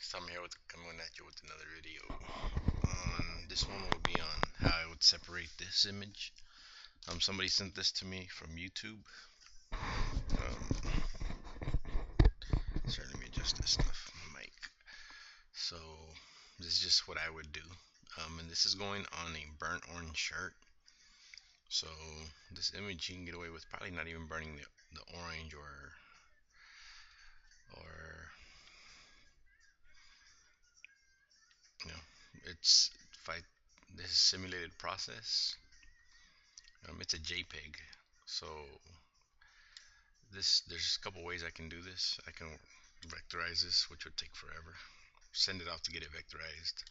So I'm here with coming at you with another video. This one will be on how I would separate this image. Somebody sent this to me from YouTube. Sorry, let me adjust this stuff. My mic. So this is just what I would do. And this is going on a burnt orange shirt. So this image you can get away with probably not even burning the orange or you know it's if I this is simulated process. It's a jpeg. So there's a couple ways I can do this. I can vectorize this, which would take forever. Send it off to get it vectorized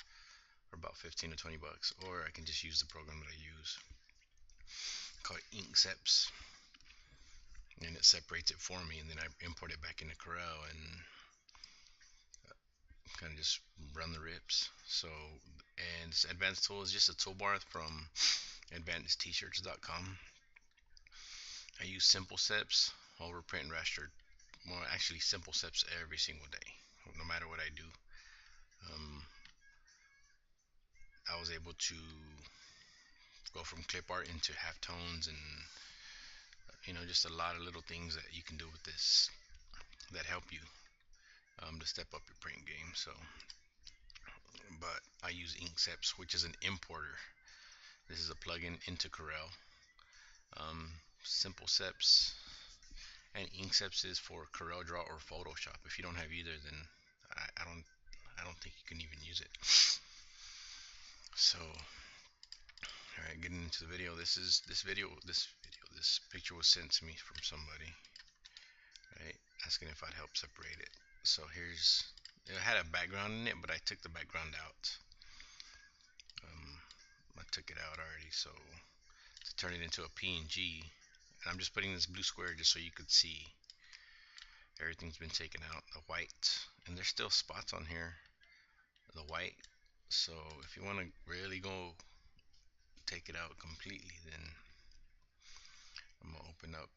for about 15 to 20 bucks, or I can just use the program that I use called Inkseps, and it separates it for me, and then I import it back into Corel and kind of just run the rips. So, and this advanced tool is just a toolbar from advancedtshirts.com. I use simple steps over print and raster. Well, actually, simple steps every single day, no matter what I do. I was able to go from clip art into halftones and just a lot of little things that you can do with this that help you to step up your print game. So, but I use Inkseps, which is an importer. This is a plugin into Corel. Simple Steps and Inkseps is for Corel Draw or Photoshop. If you don't have either, then I don't think you can even use it. So, all right, getting into the video. This picture was sent to me from somebody, right, asking if I'd help separate it. So it had a background in it, but I took the background out. I took it out already, so to turn it into a PNG, and I'm just putting this blue square just so you could see everything's been taken out. The white, and there's still spots on here, the white. So if you want to really go take it out completely, then I'm gonna open up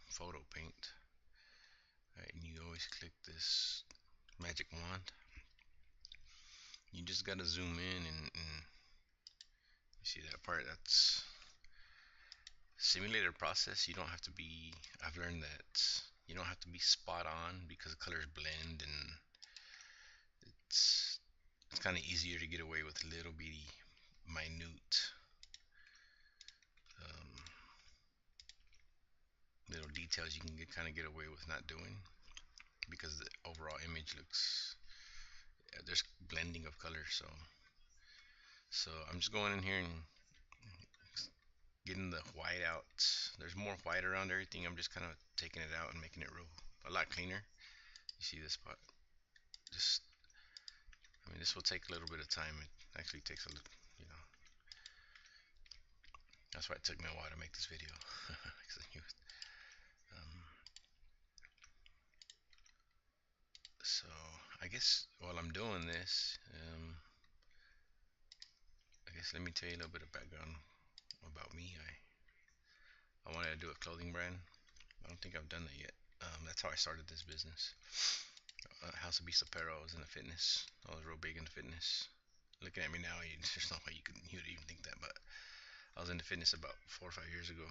photo paint. Right, and you always click this magic wand. You just gotta zoom in and you see that part. That's simulated process. You don't have to be. I've learned that you don't have to be spot on because the colors blend, and it's kind of easier to get away with little bitty, minute um, little details. You can kind of get away with not doing because the overall image looks. There's blending of colors, so I'm just going in here and getting the white out. There's more white around everything. I'm just kind of taking it out and making it a lot cleaner. You see this spot? Just, I mean, this will take a little bit of time. It actually takes a little, you know. That's why it took me a while to make this video. um, so I guess while I'm doing this, I guess let me tell you a little bit of background about me. I wanted to do a clothing brand. I don't think I've done that yet. That's how I started this business. House of Beast Apparel. I was into fitness. I was real big into fitness. Looking at me now, there's no way you would even think that, but I was into fitness about 4 or 5 years ago.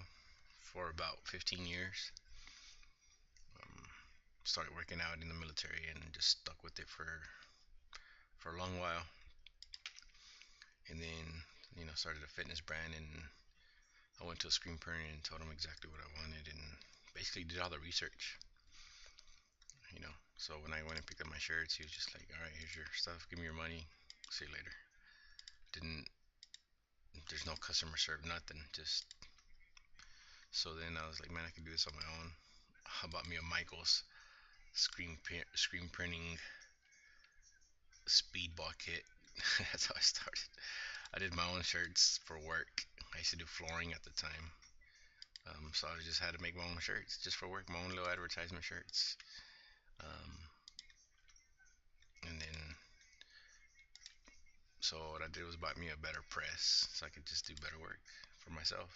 For about 15 years. Um, Started working out in the military and just stuck with it for a long while. And then started a fitness brand, and I went to a screen printer and told him exactly what I wanted, and basically did all the research. So when I went and picked up my shirts, he was just like, "All right, here's your stuff. Give me your money. See you later." Didn't There's no customer service, nothing. Just so then I was like, man, I can do this on my own. I bought me a Michaels screen printing speedball kit. That's how I started. I did my own shirts for work. I used to do flooring at the time. So I just had to make my own shirts just for work, my own little advertisement shirts. Um, and then, so what I did was buy me a better press so I could just do better work for myself.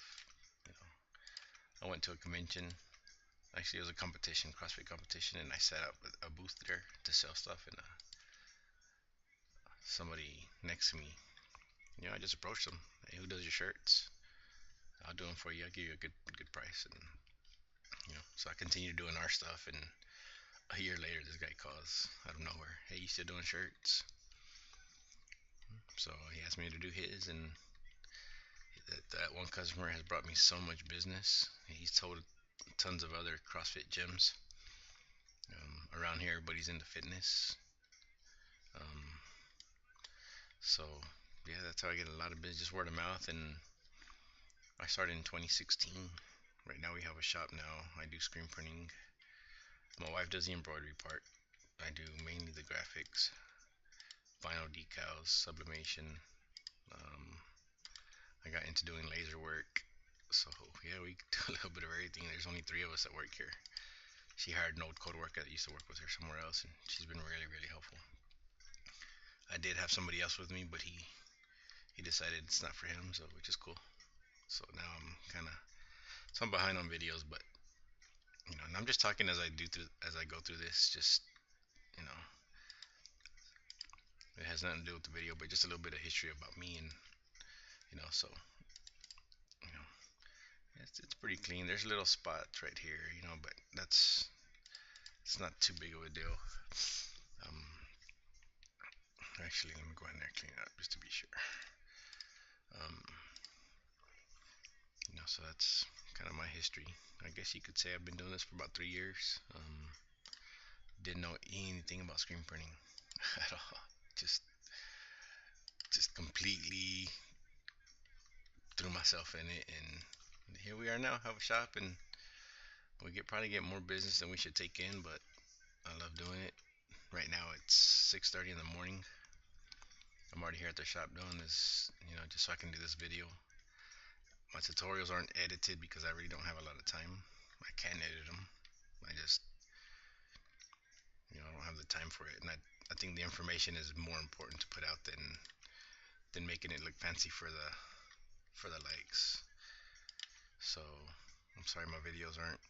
You know, I went to a convention. Actually, it was a competition, CrossFit competition, and I set up a booth there to sell stuff. And somebody next to me, I just approached them. Hey, who does your shirts? I'll do them for you. I'll give you a good price. And so I continued doing our stuff. And a year later, this guy calls out of nowhere. Hey, you still doing shirts? So he asked me to do his, and that one customer has brought me so much business. He's told tons of other CrossFit gyms around here. Everybody's into fitness. Um, so yeah, that's how I get a lot of business, just word of mouth. And I started in 2016. Right now we have a shop now. I do screen printing. My wife does the embroidery part. I do mainly the graphics, vinyl decals, sublimation. Um, I got into doing laser work. So yeah, we do a little bit of everything. There's only three of us that work here. She hired an old code worker that used to work with her somewhere else, and she's been really helpful. I did have somebody else with me, but he decided it's not for him, so which is cool. So now I'm kind of I'm behind on videos, but and I'm just talking as I go through this. Just you know, it has nothing to do with the video, but just a little bit of history about me, and so you know, it's pretty clean. There's little spots right here, but it's not too big of a deal. Um, Actually, let me go in there and clean it up just to be sure. Um, so that's kind of my history. I guess you could say I've been doing this for about 3 years. Didn't know anything about screen printing at all. Just just completely threw myself in it, and here we are now. Have a shop, and we probably get more business than we should take in, but I love doing it. Right now it's 6:30 in the morning. I'm already here at the shop doing this, just so I can do this video. My tutorials aren't edited because I really don't have a lot of time. I can edit them. I just, I don't have the time for it, and I think the information is more important to put out than making it look fancy for the likes. So I'm sorry my videos aren't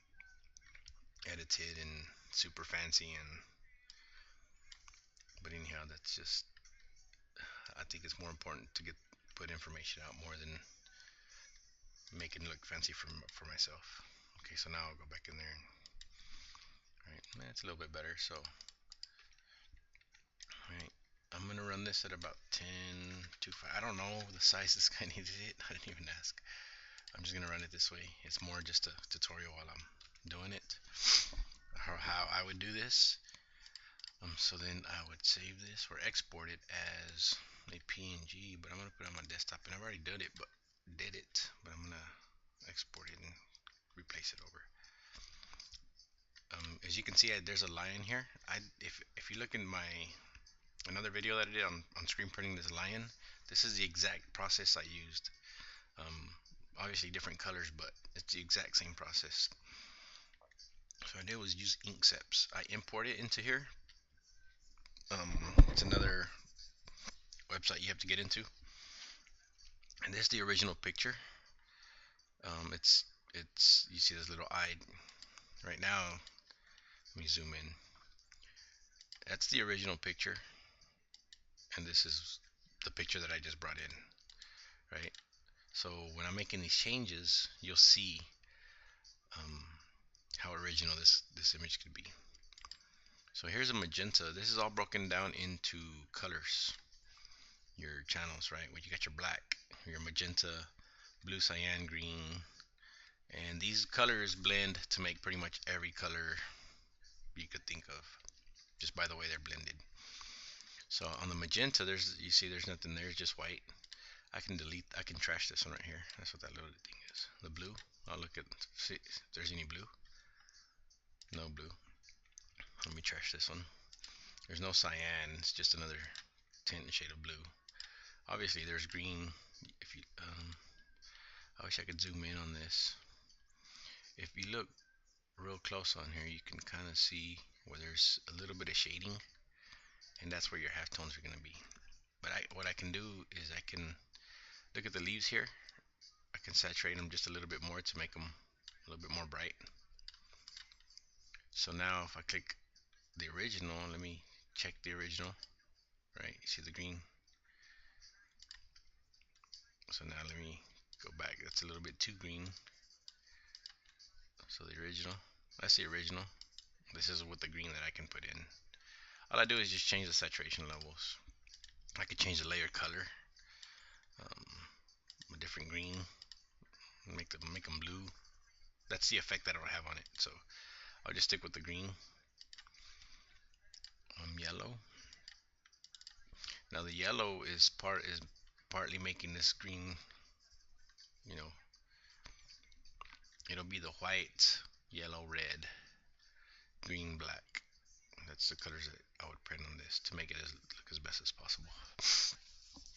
edited and super fancy, but anyhow, that's just, I think it's more important to put information out more than making it look fancy for myself. Okay, so now I'll go back in there and, all right, it's a little bit better. So all right, I'm gonna run this at about 10 to 5. I don't know the size this guy needed it. I didn't even ask. I'm just gonna run it this way. It's more just a tutorial while I'm doing it. How I would do this. So then I would save this or export it as a PNG, but I'm gonna put it on my desktop, and I've already did it, but I'm gonna export it and replace it over. As you can see, there's a lion here. If you look in my another video that I did on screen printing this lion, this is the exact process I used. Obviously different colors, but it's the exact same process. So I did was use Inkseps. I import it into here. It's another website you have to get into, and this is the original picture. It's you see this little eye right now. Let me zoom in. That's the original picture, and this is the picture that I just brought in, right? So when I'm making these changes, you'll see um, how original this image could be. So here's a magenta. This is all broken down into colors. Your channels, right? Where you got your black, your magenta, blue, cyan, green, and these colors blend to make pretty much every color you could think of, just by the way they're blended. So on the magenta, you see there's nothing there, it's just white. I can trash this one right here. That's what that little thing is. The blue, I'll look at, see if there's any blue. No blue. Let me trash this one. There's no cyan, it's just another tint and shade of blue. Obviously there's green. If you, I wish I could zoom in on this. If you look real close on here, you can kind of see where there's a little bit of shading, and that's where your halftones are going to be. But what I can do is I can look at the leaves here. I can saturate them just a little bit more to make them a little bit more bright. So now if I click the original, let me check the original, right? You see the green? So now let me go back. That's a little bit too green. So the original, that's the original. This is with the green that I can put in. All I do is just change the saturation levels. I could change the layer color, a different green, make them blue. That's the effect that I don't have on it. So I'll just stick with the green. Yellow. Now the yellow is partly making this green. You know, it'll be the white, yellow, red, green, black. That's the colors that I would print on this to make it look as best as possible.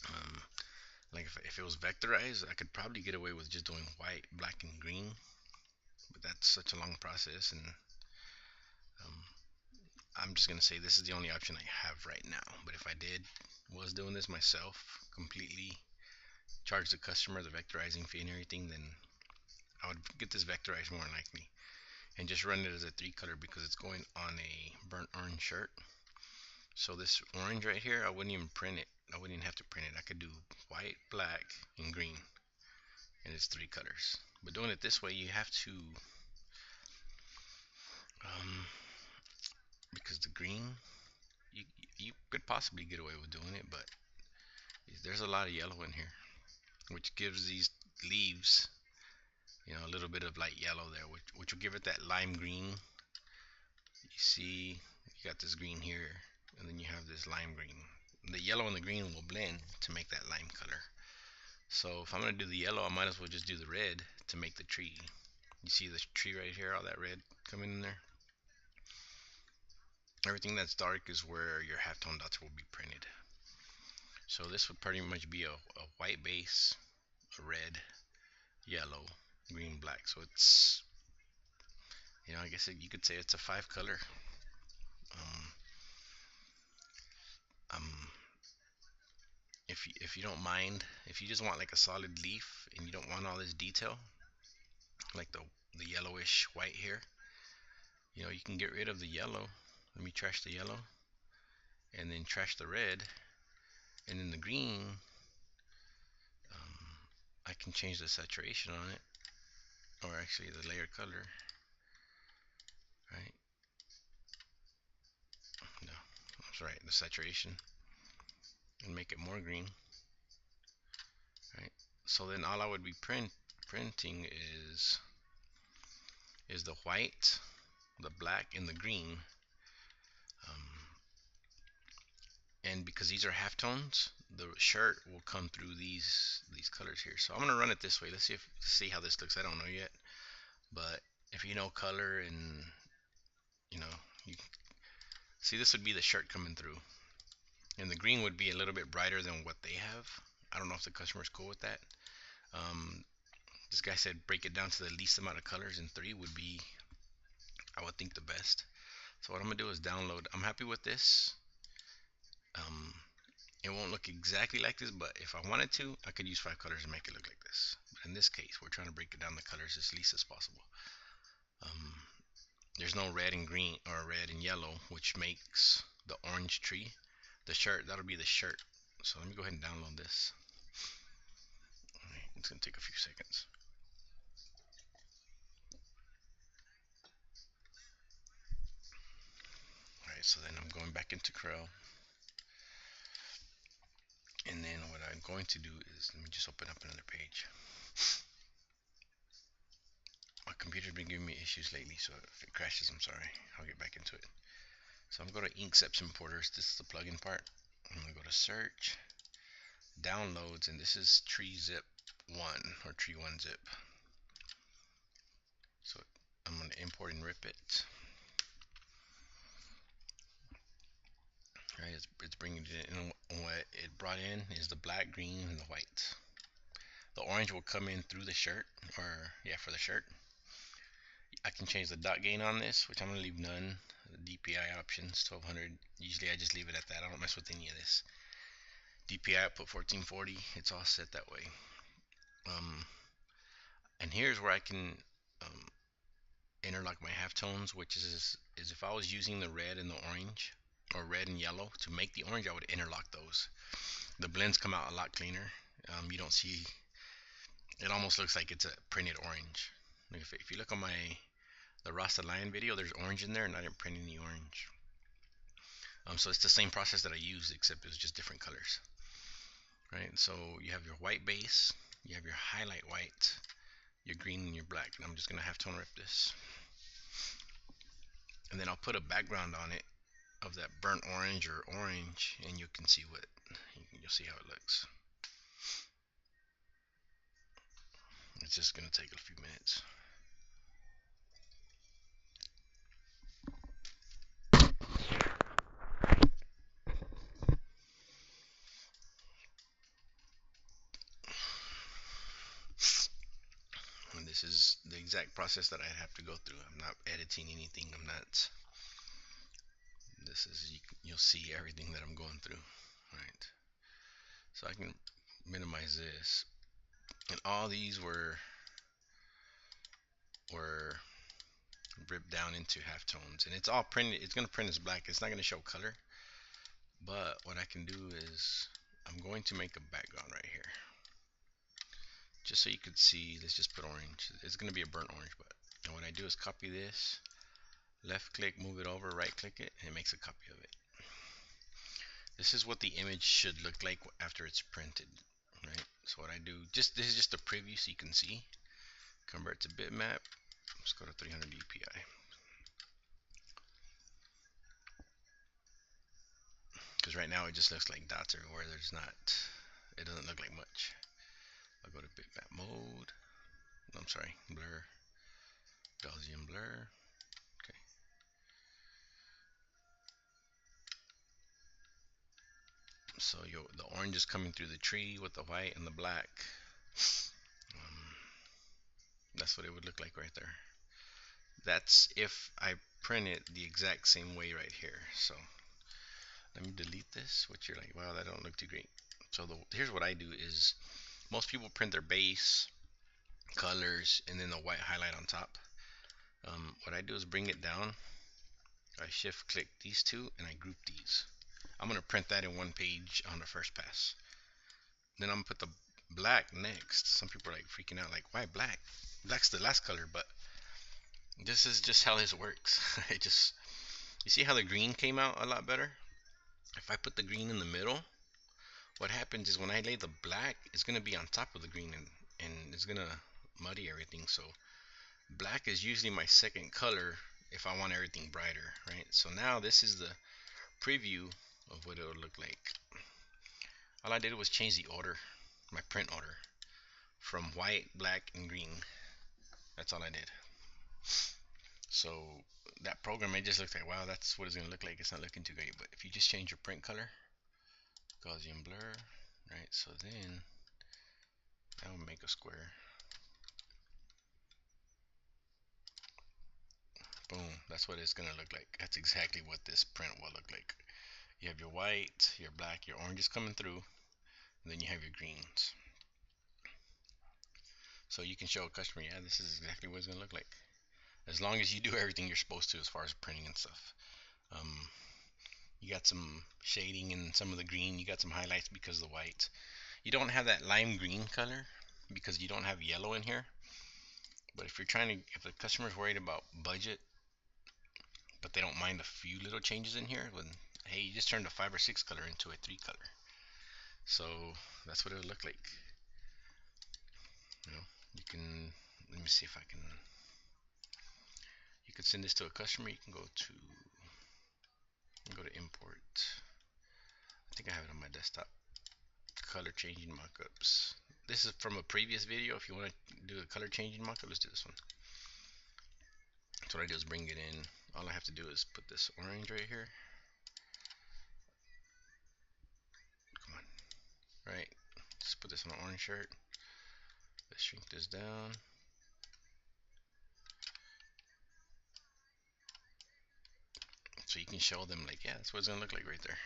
Um, like if it was vectorized, I could probably get away with just doing white, black, and green, but that's such a long process, and um, I'm just gonna say this is the only option I have right now. But if I was doing this myself, completely charge the customer the vectorizing fee and everything, then I would get this vectorized more than likely and just run it as a 3 color because it's going on a burnt orange shirt. So this orange right here, I wouldn't even print it. I wouldn't even have to print it. I could do white, black, and green, and it's 3 colors. But doing it this way, you have to, um, because the green, you you could possibly get away with doing it, but there's a lot of yellow in here, which gives these leaves, a little bit of light yellow there, which will give it that lime green. You see, you got this green here, and then you have this lime green. The yellow and the green will blend to make that lime color. So if I'm going to do the yellow, I might as well just do the red to make the tree. You see the tree right here, all that red coming in there? Everything that's dark is where your halftone dots will be printed. So this would pretty much be a white base, a red, yellow, green, black. So it's, I guess you could say it's a 5 color. Um, um, if you don't mind, if you just want like a solid leaf and you don't want all this detail, like the yellowish white here, you can get rid of the yellow. Let me trash the yellow and then trash the red, and then the green, I can change the saturation on it, or actually the layer color, right? No, that's right, the saturation, and make it more green, right? So then all I would be printing is the white, the black, and the green. Um, and because these are halftones, the shirt will come through these colors here. So I'm gonna run it this way. Let's see how this looks. I don't know yet, but if you know color and you know you see, this would be the shirt coming through, and the green would be a little bit brighter than what they have. I don't know if the customer's cool with that. Um, this guy said break it down to the least amount of colors, and 3 would be, I would think, the best. So what I'm gonna do is download. I'm happy with this. Um, it won't look exactly like this, but if I wanted to, I could use 5 colors and make it look like this. But in this case, we're trying to break it down the colors as least as possible. Um, there's no red and green or red and yellow, which makes the orange tree. The shirt, that'll be the shirt. So let me go ahead and download this. Alright, it's gonna take a few seconds. Alright, so then I'm going back into Corel. And then what I'm going to do is, let me just open up another page. My computer's been giving me issues lately, so if it crashes, I'm sorry. I'll get back into it. So I'm going to Inkseps Importers. This is the plugin part. I'm going to go to Search, Downloads, and this is Tree Zip 1 or Tree 1 Zip. So I'm going to import and rip it. Right, it's bringing it in. And what it brought in is the black, green, and the white. The orange will come in through the shirt, or yeah, for the shirt. I can change the dot gain on this, which I'm going to leave none. The DPI options, 1200. Usually I just leave it at that. I don't mess with any of this. DPI output 1440. It's all set that way. And here's where I can interlock my halftones, which is if I was using the red and the orange or red and yellow to make the orange, I would interlock those. The blends come out a lot cleaner. You don't see, it almost looks like it's a printed orange. Like if you look on the Rasta Lion video, there's orange in there, and I didn't print any orange. So it's the same process that I used, except it was just different colors, right? So you have your white base, you have your highlight white, your green, and your black. And I'm just gonna halftone rip this, and then I'll put a background on it of that burnt orange or orange, and you can see what you'll see how it looks. It's just gonna take a few minutes. And this is the exact process that I have to go through. I'm not editing anything. I'm not. This is you'll see everything that I'm going through, right? So I can minimize this, and all these were ripped down into halftones, and it's all printed. It's gonna print as black. It's not gonna show color. But what I can do is I'm going to make a background right here, just so you could see. Let's just put orange. It's gonna be a burnt orange, but and what I do is copy this, left click, move it over, right click it, and it makes a copy of it. This is what the image should look like after it's printed, right? So what I do, this is just a preview so you can see. Convert to bitmap. Let's go to 300 dpi. Because right now it just looks like dots everywhere. It doesn't look like much. I'll go to bitmap mode. I'm sorry, blur, Gaussian blur. Okay. So the orange is coming through the tree with the white and the black. That's what it would look like right there. That's if I print it the exact same way right here. So let me delete this, which you're like, wow, that don't look too great. So here's what I do is most people print their base, colors, and then the white highlight on top. What I do is bring it down. I shift click these two and I group these. I'm gonna print that in one page on the first pass. Then I'm gonna put the black next. Some people are like freaking out, like, why black? Black's the last color, but this is just how this works. You see how the green came out a lot better? If I put the green in the middle, what happens is when I lay the black, it's gonna be on top of the green, and it's gonna muddy everything. So black is usually my second color if I want everything brighter, right? So now this is the preview of what it would look like. All I did was change the order, my print order, from white, black, and green. That's all I did. So that program, it just looks like, wow, that's what it's gonna look like. It's not looking too great. But if you just change your print color, Gaussian blur, right? So then that will make a square. Boom, that's what it's gonna look like. That's exactly what this print will look like. You have your white, your black, your oranges coming through, and then you have your greens. So you can show a customer, yeah, this is exactly what it's gonna look like. As long as you do everything you're supposed to as far as printing and stuff. You got some shading in some of the green, you got some highlights because of the white. You don't have that lime green color because you don't have yellow in here. But if if the customer's worried about budget, but they don't mind a few little changes in here, then hey, you just turned a 5 or 6 color into a 3 color. So that's what it would look like. You can, let me see if I can, you can send this to a customer. You can go to import. I think I have it on my desktop. Color changing mockups. This is from a previous video. If you want to do a color changing mockup, let's do this one. So what I do is bring it in. All I have to do is put this orange right here. Come on. Right. Just put this on an orange shirt. Let's shrink this down. So you can show them like, yeah, that's what it's gonna look like right there.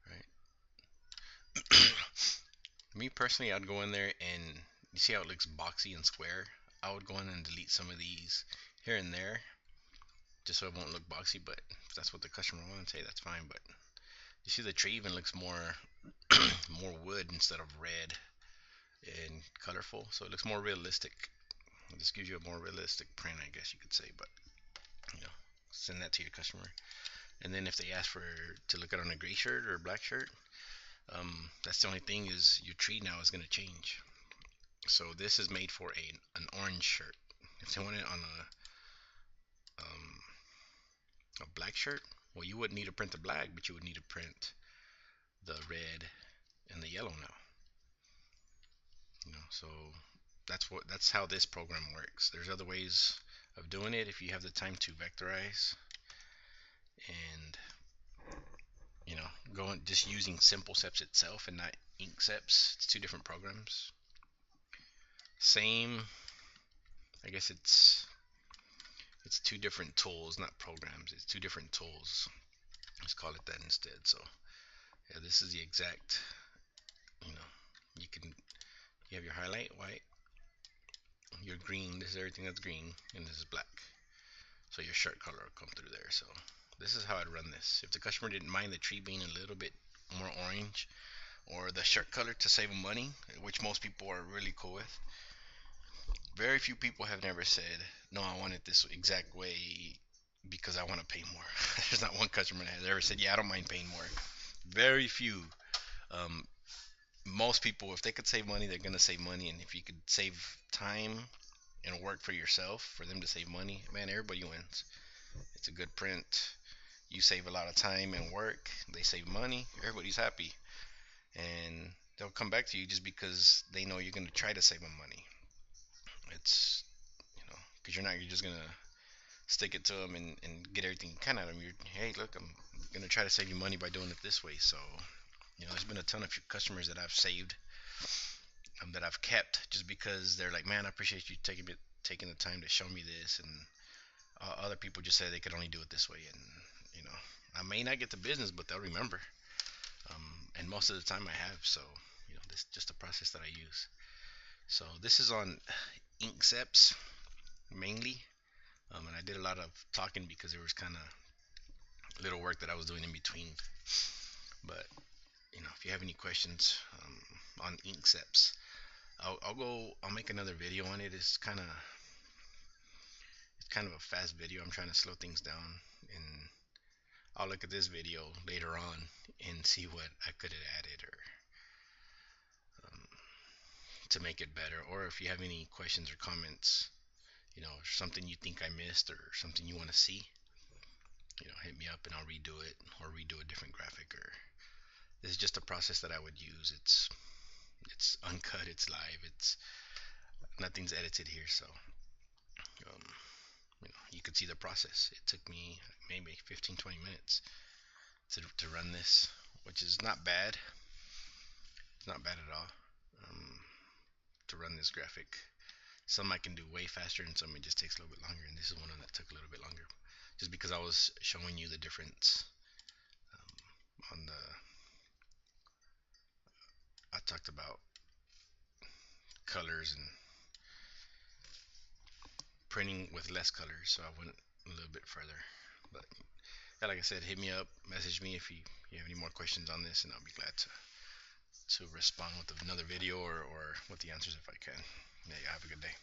Right. Me personally, I'd go in there and you see how it looks boxy and square. I would go in and delete some of these here and there just so it won't look boxy. But if that's what the customer wants, hey, that's fine. But you see, the tree even looks more more wood instead of red and colorful, so it looks more realistic. It just gives you a more realistic print, I guess you could say. But you know, send that to your customer, and then if they ask for to look at on a gray shirt or a black shirt, that's the only thing is your tree now is going to change. So this is made for an orange shirt. If they want it on a black shirt, well, you wouldn't need to print the black, but you would need to print the red and the yellow now. So that's how this program works. There's other ways of doing it if you have the time to vectorize and going just using simple steps itself and not ink steps. It's two different programs. Same, I guess it's two different tools, not programs. It's two different tools. Let's call it that instead. So yeah, this is the exact. You know, you have your highlight white, your green. This is everything that's green, and this is black. So your shirt color will come through there. So this is how I'd run this. If the customer didn't mind the tree being a little bit more orange or the shirt color to save them money, which most people are really cool with. Very few people have never said, no, I want it this exact way because I want to pay more. There's not one customer that has ever said, yeah, I don't mind paying more. Very few. Um, Most people, if they could save money, they're going to save money. And if you could save time and work for yourself for them to save money, man, everybody wins. It's a good print. You save a lot of time and work. They save money. Everybody's happy. And they'll come back to you just because they know you're going to try to save them money. It's, because you're just going to stick it to them and get everything you can out of them. Hey, look, I'm going to try to save you money by doing it this way. So, there's been a ton of customers that I've saved, that I've kept just because they're like, man, I appreciate you taking the time to show me this. And other people just say they could only do it this way. And, I may not get the business, but they'll remember. And most of the time I have. So, this is just a process that I use. So this is on ink steps mainly. And I did a lot of talking because there was kind of little work that I was doing in between. But if you have any questions on ink steps, I'll make another video on it. It's kind of a fast video. I'm trying to slow things down, and I'll look at this video later on and see what I could have added or to make it better. Or if you have any questions or comments, something you think I missed or something you want to see, hit me up and I'll redo it or redo a different graphic. Or this is just a process that I would use. It's uncut, it's live, it's nothing's edited here. So um, you could see the process. It took me maybe 15-20 minutes to run this, which is not bad. It's not bad at all. um, to run this graphic. Some I can do way faster, and some it just takes a little bit longer. And this is one that took a little bit longer, just because I was showing you the difference. On the I talked about colors and printing with less colors, so I went a little bit further. But yeah, like I said, hit me up, message me if you have any more questions on this, and I'll be glad to respond with another video or with the answers if I can. Yeah, have a good day.